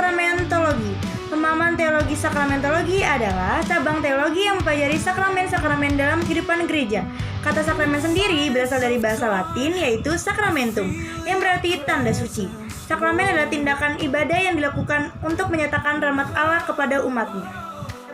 Sakramentologi. Pemahaman teologi sakramentologi adalah cabang teologi yang mempelajari sakramen-sakramen dalam kehidupan gereja. Kata sakramen sendiri berasal dari bahasa Latin yaitu sacramentum, yang berarti tanda suci. Sakramen adalah tindakan ibadah yang dilakukan untuk menyatakan rahmat Allah kepada umatnya.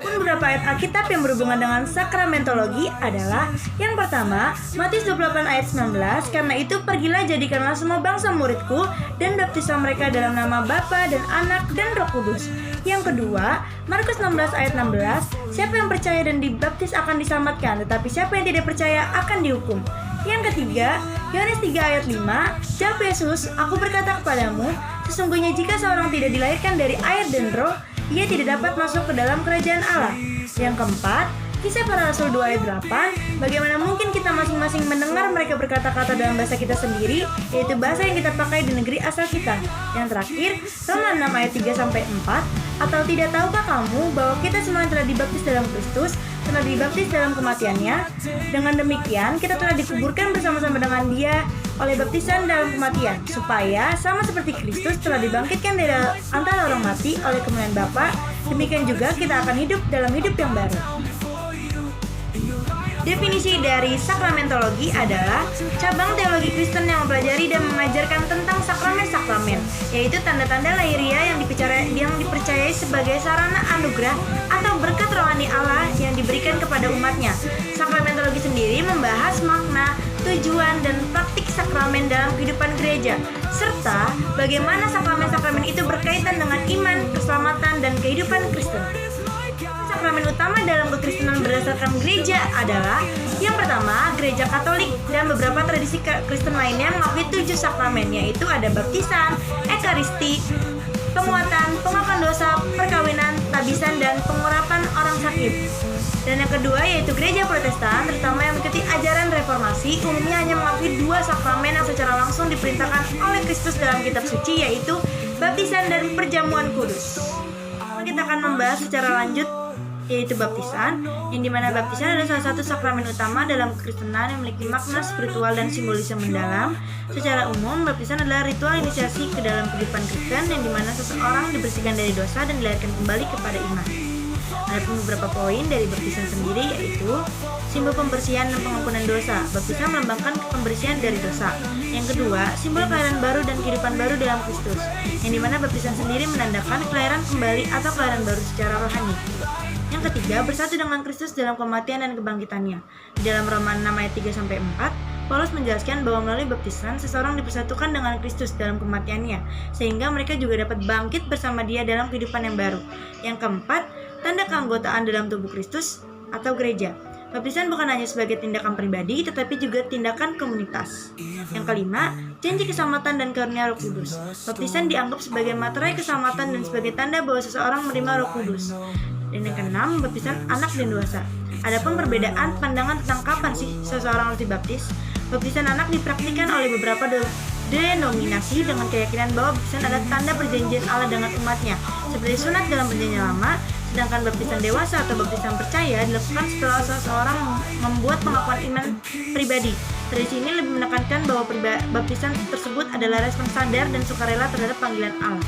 Pun beberapa ayat Alkitab yang berhubungan dengan sakramentologi adalah yang pertama, Matius 28 ayat 19, karena itu pergilah jadikanlah semua bangsa muridku dan baptislah mereka dalam nama Bapa dan Anak dan Roh Kudus. Yang kedua, Markus 16 ayat 16, siapa yang percaya dan dibaptis akan diselamatkan, tetapi siapa yang tidak percaya akan dihukum. Yang ketiga, Yohanes 3 ayat 5, jawab Yesus, aku berkata kepadamu, sesungguhnya jika seorang tidak dilahirkan dari air dan roh, ia tidak dapat masuk ke dalam kerajaan Allah. Yang keempat, Kisah Para Rasul 2 ayat 8, bagaimana mungkin kita masing-masing mendengar mereka berkata-kata dalam bahasa kita sendiri, yaitu bahasa yang kita pakai di negeri asal kita. Yang terakhir, Roma 6 ayat 3-4, atau tidak tahukah kamu bahwa kita semua telah dibaptis dalam Kristus, telah dibaptis dalam kematiannya? Dengan demikian, kita telah dikuburkan bersama-sama dengan Dia oleh baptisan dalam kematian, supaya sama seperti Kristus telah dibangkitkan dari antara orang mati oleh kemuliaan Bapa, demikian juga kita akan hidup dalam hidup yang baru. Definisi dari sakramentologi adalah cabang teologi Kristen yang mempelajari dan mengajarkan tentang sakramen-sakramen, yaitu tanda-tanda lahiria yang dipercayai sebagai sarana anugerah atau berkat rohani Allah yang diberikan kepada umatnya. Sakramentologi sendiri membahas makna, tujuan, dan praktik sakramen dalam kehidupan gereja, serta bagaimana sakramen-sakramen itu berkaitan dengan iman, keselamatan, dan kehidupan Kristen. Sakramen utama dalam kekristenan berdasarkan gereja adalah yang pertama, gereja Katolik dan beberapa tradisi Kristen lainnya mengakui 7 sakramen, yaitu ada baptisan, ekaristi, penguatan, pengakuan dosa, perkawinan, tabisan, dan pengurapan orang sakit. Dan yang kedua yaitu gereja Protestan, terutama yang mengikuti ajaran reformasi, umumnya hanya mengakui 2 sakramen yang secara langsung diperintahkan oleh Kristus dalam kitab suci, yaitu baptisan dan perjamuan kudus. Kita akan membahas secara lanjut yaitu baptisan, yang dimana baptisan adalah salah satu sakramen utama dalam kekristenan yang memiliki makna spiritual dan simbolisme mendalam. Secara umum, baptisan adalah ritual inisiasi ke dalam kehidupan Kristen yang dimana seseorang dibersihkan dari dosa dan dilahirkan kembali kepada iman. Ada beberapa poin dari baptisan sendiri, yaitu simbol pembersihan dan pengampunan dosa. Baptisan melambangkan pembersihan dari dosa. Yang kedua, simbol kelahiran baru dan kehidupan baru dalam Kristus, yang dimana baptisan sendiri menandakan kelahiran kembali atau kelahiran baru secara rohani. Yang ketiga, bersatu dengan Kristus dalam kematian dan kebangkitannya. Di dalam Roma 6 ayat 3-4, Paulus menjelaskan bahwa melalui baptisan, seseorang dipersatukan dengan Kristus dalam kematiannya, sehingga mereka juga dapat bangkit bersama Dia dalam kehidupan yang baru. Yang keempat, tanda keanggotaan dalam tubuh Kristus atau gereja. Baptisan bukan hanya sebagai tindakan pribadi, tetapi juga tindakan komunitas. Yang kelima, janji keselamatan dan karunia Roh Kudus. Baptisan dianggap sebagai materai keselamatan dan sebagai tanda bahwa seseorang menerima Roh Kudus. Dan yang keenam, baptisan anak dan dewasa. Adapun perbedaan pandangan tentang kapan sih seseorang harus dibaptis. Baptisan anak dipraktikkan oleh beberapa denominasi dengan keyakinan bahwa baptisan adalah tanda perjanjian Allah dengan umatnya, seperti sunat dalam perjanjian lama. Sedangkan baptisan dewasa atau baptisan percaya dilakukan setelah seseorang membuat pengakuan iman pribadi. Tradisi ini lebih menekankan bahwa baptisan tersebut adalah respon sadar dan sukarela terhadap panggilan Allah.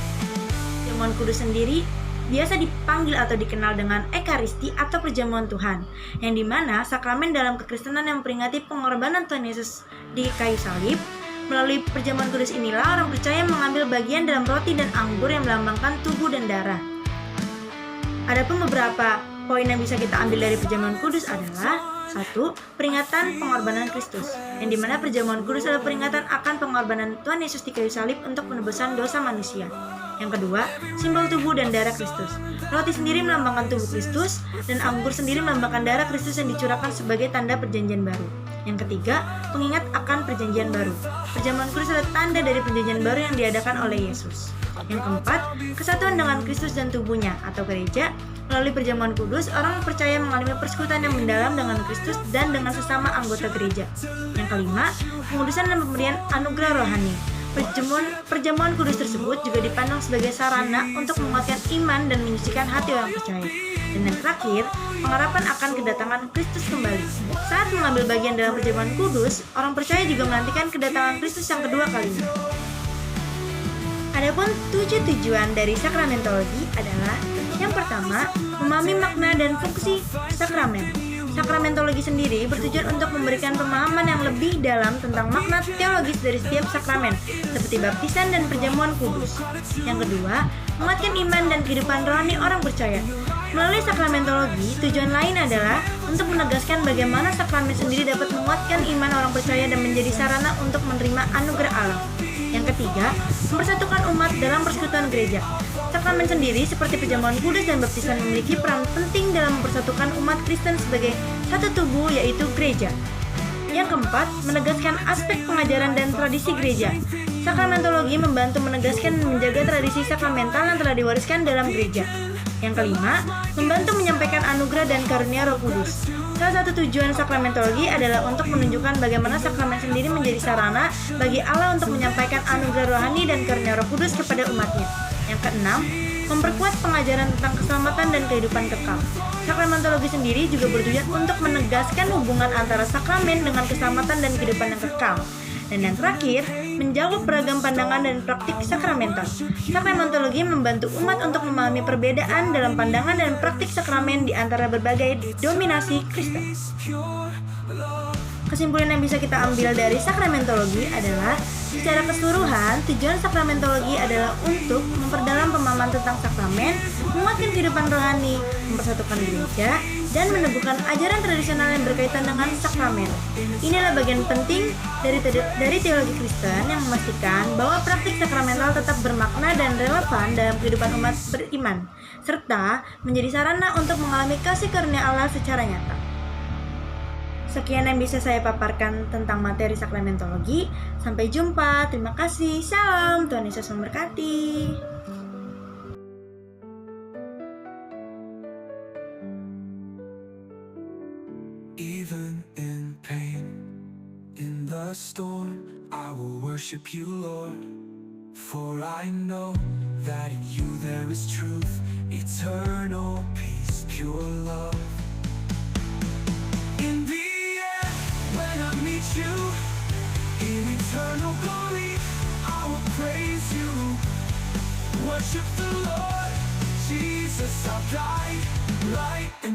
Perjamuan kudus sendiri biasa dipanggil atau dikenal dengan ekaristi atau perjamuan Tuhan, yang dimana sakramen dalam kekristenan yang memperingati pengorbanan Tuhan Yesus di kayu salib. Melalui perjamuan kudus inilah orang percaya mengambil bagian dalam roti dan anggur yang melambangkan tubuh dan darah. Adapun beberapa poin yang bisa kita ambil dari perjamuan kudus adalah 1. Peringatan pengorbanan Kristus, yang dimana perjamuan kudus adalah peringatan akan pengorbanan Tuhan Yesus di kayu salib untuk penebusan dosa manusia. Yang kedua, simbol tubuh dan darah Kristus. Roti sendiri melambangkan tubuh Kristus, dan anggur sendiri melambangkan darah Kristus yang dicurahkan sebagai tanda perjanjian baru. Yang ketiga, pengingat akan perjanjian baru. Perjamuan kudus adalah tanda dari perjanjian baru yang diadakan oleh Yesus. Yang keempat, kesatuan dengan Kristus dan tubuhnya atau gereja. Melalui perjamuan kudus, orang percaya mengalami persekutuan yang mendalam dengan Kristus dan dengan sesama anggota gereja. Yang kelima, pengudusan dan pemberian anugerah rohani. Perjamuan kudus tersebut juga dipandang sebagai sarana untuk menguatkan iman dan menyucikan hati orang percaya. Dan yang terakhir, pengharapan akan kedatangan Kristus kembali. Saat mengambil bagian dalam perjamuan kudus, orang percaya juga menantikan kedatangan Kristus yang kedua kalinya. Adapun 7 tujuan dari sakramentologi adalah: yang pertama, memahami makna dan fungsi sakramen. Sakramentologi sendiri bertujuan untuk memberikan pemahaman yang lebih dalam tentang makna teologis dari setiap sakramen, seperti baptisan dan perjamuan kudus. Yang kedua, menguatkan iman dan kehidupan rohani orang percaya. Melalui sakramentologi, tujuan lain adalah untuk menegaskan bagaimana sakramen sendiri dapat menguatkan iman orang percaya dan menjadi sarana untuk menerima anugerah Allah. Yang ketiga, mempersatukan umat dalam persekutuan gereja. Sakramen sendiri seperti perjamuan kudus dan baptisan memiliki peran penting dalam mempersatukan umat Kristen sebagai satu tubuh, yaitu gereja. Yang keempat, menegaskan aspek pengajaran dan tradisi gereja. Sakramentologi membantu menegaskan dan menjaga tradisi sakramental yang telah diwariskan dalam gereja. Yang kelima, membantu menyampaikan anugerah dan karunia Roh Kudus. Salah satu tujuan sakramentologi adalah untuk menunjukkan bagaimana sakramen sendiri menjadi sarana bagi Allah untuk menyampaikan anugerah rohani dan karunia Roh Kudus kepada umatnya. Yang keenam, memperkuat pengajaran tentang keselamatan dan kehidupan kekal. Sakramentologi sendiri juga bertujuan untuk menegaskan hubungan antara sakramen dengan keselamatan dan kehidupan yang kekal. Dan yang terakhir, menjawab beragam pandangan dan praktik sakramental. Sakramentologi membantu umat untuk memahami perbedaan dalam pandangan dan praktik sakramen di antara berbagai dominasi Kristen. Kesimpulan yang bisa kita ambil dari sakramentologi adalah, secara keseluruhan, tujuan sakramentologi adalah untuk memperdalam pemahaman tentang sakramen, menguatkan kehidupan rohani, mempersatukan gereja, dan meneguhkan ajaran tradisional yang berkaitan dengan sakramen. Inilah bagian penting dari teologi Kristen yang memastikan bahwa praktik sakramental tetap bermakna dan relevan dalam kehidupan umat beriman, serta menjadi sarana untuk mengalami kasih karunia Allah secara nyata. Sekian yang bisa saya paparkan tentang materi sakramentologi. Sampai jumpa, terima kasih, salam, Tuhan Yesus memberkati. Even in pain, in the storm, I will worship you, Lord. For I know that in you there is truth, eternal peace, pure love. In the end, when I meet you, in eternal glory, I will praise you. Worship the Lord, Jesus, our guide, light and